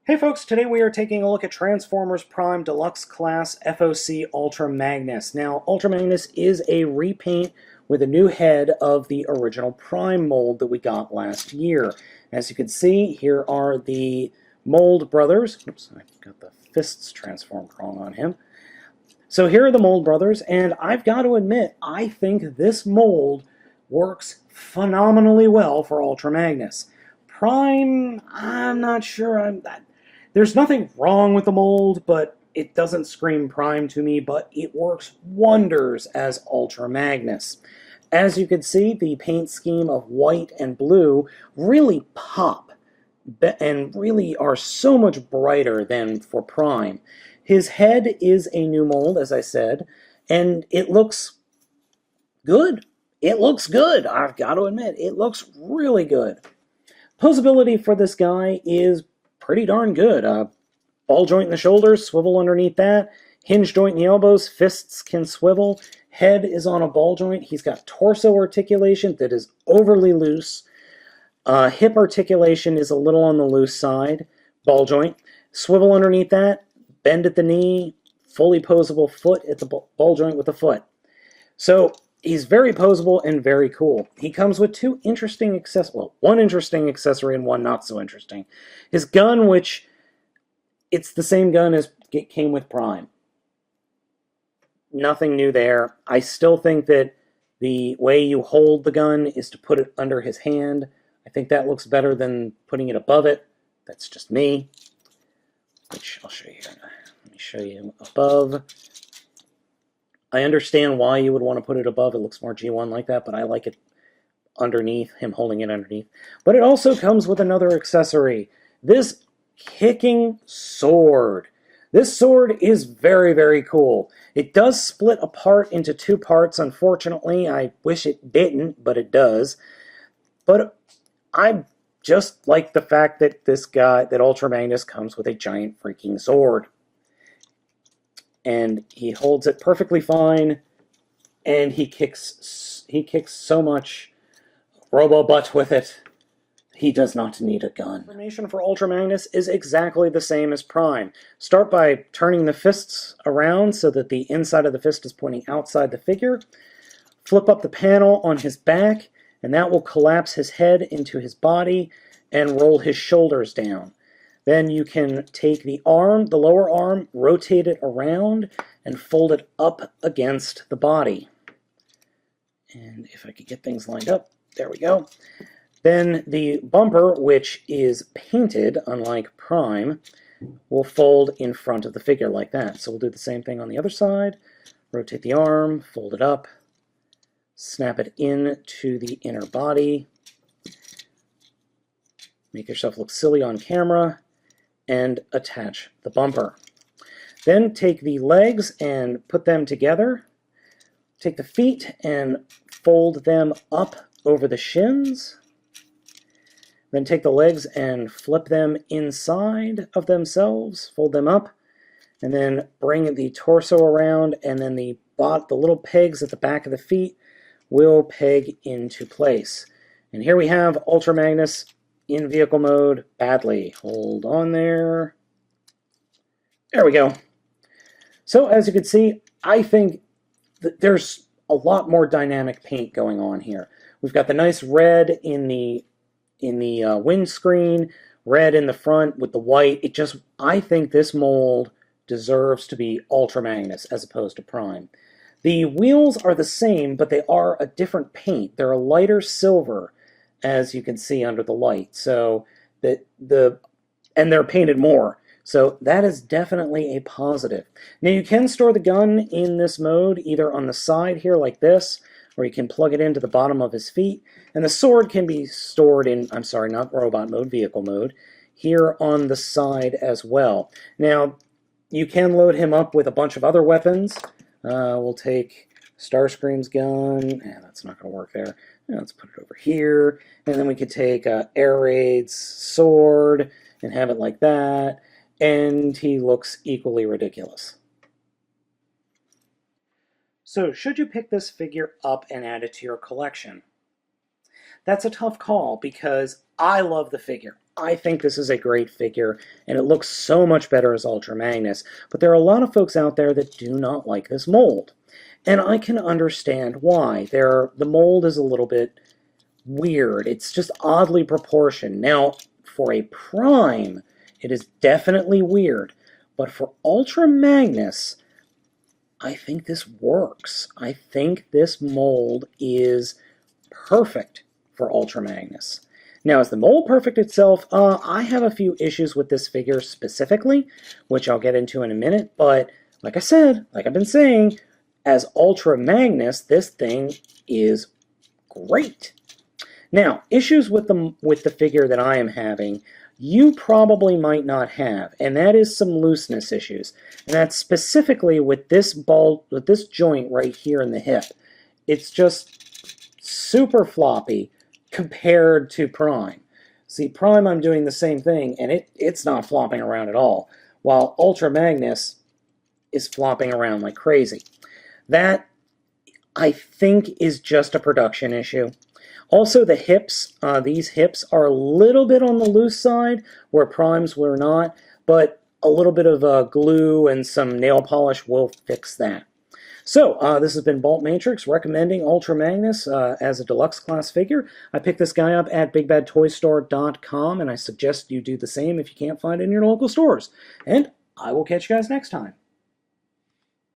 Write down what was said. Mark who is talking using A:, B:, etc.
A: Hey folks, today we are taking a look at Transformers Prime Deluxe Class FOC Ultra Magnus. Now, Ultra Magnus is a repaint with a new head of the original Prime mold that we got last year. As you can see, here are the mold brothers. Oops, I got the fists transformed wrong on him. So here are the mold brothers, and I've got to admit, I think this mold works phenomenally well for Ultra Magnus. Prime, I'm not sure. There's nothing wrong with the mold, but it doesn't scream Prime to me, but it works wonders as Ultra Magnus. As you can see, the paint scheme of white and blue really pop and really are so much brighter than for Prime. His head is a new mold, as I said, and it looks good. It looks good, I've got to admit. It looks really good. Posability for this guy is pretty darn good. Ball joint in the shoulders, swivel underneath that. Hinge joint in the elbows, fists can swivel. Head is on a ball joint. He's got torso articulation that is overly loose. Hip articulation is a little on the loose side. Ball joint. Swivel underneath that. Bend at the knee. Fully posable foot at the ball joint with the foot. So he's very posable and very cool. He comes with two interesting accessories. Well, one interesting accessory and one not so interesting. His gun, which it's the same gun as it came with Prime. Nothing new there. I still think that the way you hold the gun is to put it under his hand. I think that looks better than putting it above it. That's just me. Which I'll show you here. Let me show you above. I understand why you would want to put it above. It looks more G1 like that, but I like it underneath, him holding it underneath. But it also comes with another accessory. This kicking sword. This sword is very, very cool. It does split apart into two parts, unfortunately. I wish it didn't, but it does. But I just like the fact that this guy, that Ultra Magnus, comes with a giant freaking sword. And he holds it perfectly fine, and he kicks so much robo-butt with it. He does not need a gun. Information for Ultra Magnus is exactly the same as Prime. Start by turning the fists around so that the inside of the fist is pointing outside the figure. Flip up the panel on his back, and that will collapse his head into his body and roll his shoulders down. Then you can take the arm, the lower arm, rotate it around, and fold it up against the body. And if I could get things lined up, there we go. Then the bumper, which is painted, unlike Prime, will fold in front of the figure like that. So we'll do the same thing on the other side. Rotate the arm, fold it up, snap it into the inner body. Make yourself look silly on camera, and attach the bumper. Then take the legs and put them together. Take the feet and fold them up over the shins. Then take the legs and flip them inside of themselves, fold them up, and then bring the torso around, and then the little pegs at the back of the feet will peg into place. And here we have Ultra Magnus in vehicle mode badly. Hold on there. There we go. So as you can see, I think that there's a lot more dynamic paint going on here. We've got the nice red in the windscreen, red in the front with the white. I think this mold deserves to be Ultra Magnus as opposed to Prime. The wheels are the same, but they are a different paint. They're a lighter silver, as you can see under the light. So and they're painted more. So that is definitely a positive. Now you can store the gun in this mode either on the side here like this, or you can plug it into the bottom of his feet. And the sword can be stored in, I'm sorry, not robot mode, vehicle mode, here on the side as well. Now you can load him up with a bunch of other weapons. We'll take Starscream's gun. That's not going to work there. Let's put it over here, and then we could take Air Raid's sword and have it like that, and he looks equally ridiculous. So, should you pick this figure up and add it to your collection? That's a tough call because I love the figure. I think this is a great figure, and it looks so much better as Ultra Magnus, but there are a lot of folks out there that do not like this mold. And I can understand why. The mold is a little bit weird. It's just oddly proportioned. Now, for a Prime, it is definitely weird, but for Ultra Magnus, I think this works. I think this mold is perfect for Ultra Magnus. Now, is the mold perfect itself? I have a few issues with this figure specifically, which I'll get into in a minute, but like I said, like I've been saying, as Ultra Magnus, this thing is great. Now, issues with the figure that I am having, you probably might not have, and that is some looseness issues. And that's specifically with this joint right here in the hip. It's just super floppy compared to Prime. See, Prime, I'm doing the same thing, and it's not flopping around at all, while Ultra Magnus is flopping around like crazy. That, I think, is just a production issue. Also, the hips, these hips are a little bit on the loose side, where Primes were not, but a little bit of glue and some nail polish will fix that. So, this has been Baltmatrix recommending Ultra Magnus as a deluxe class figure. I picked this guy up at BigBadToyStore.com, and I suggest you do the same if you can't find it in your local stores. And I will catch you guys next time.